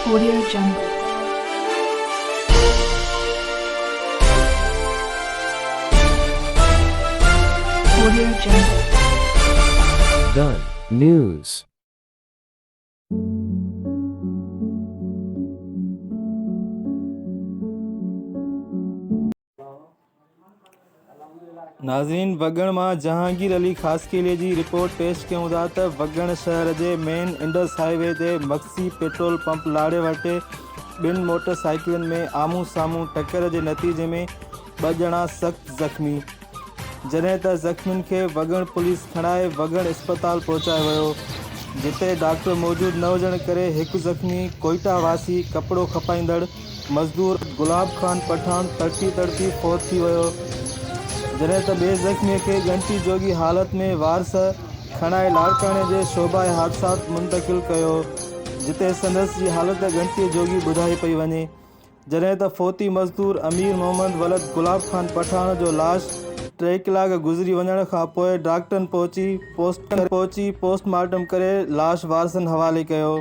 Audio Jungle. Audio Jungle. The news. नाज़रीन, वगण में जहांगीर अली खासकेले जी report पेश कयूं था त वगण शहर के मेन इंडस हाईवे ते मक्सी पेट्रोल पंप लाड़े वटे बिन मोटरसाइकिलन में आमू सामू टक्कर के नतीजे में 2 ॼणा सख्त ज़ख्मी। जॾहिं त ज़ख्मियुनि खे वगण पुलिस खणाए वगण अस्पताल पहुचायो वियो, जिते डॉक्टर मौजूद न हुजण करे एक ज़ख्मी कोयटा वासी कपड़ो खपाईंदड़ मजदूर गुलाब खान पठान तड़पी फौत थी वियो। जॾहिं त ॿिए ज़ख्मीअ खे घंटी जोगी हालत में वारस खणाए लाड़काणे जे शोबा हादसात मुंतकिल कयो, जिते संदसि जी हालत घंटी जोगी ॿुधाई पई वञे। जॾहिं त फ़ौती मज़दूर अमीर मोहम्मद वलद गुलाब खान पठान जो लाश 3 कलाक गुज़री वञण खां पोइ डॉक्टरनि पहुची पोस्टमार्टम करे लाश वारसनि हवाले कयो।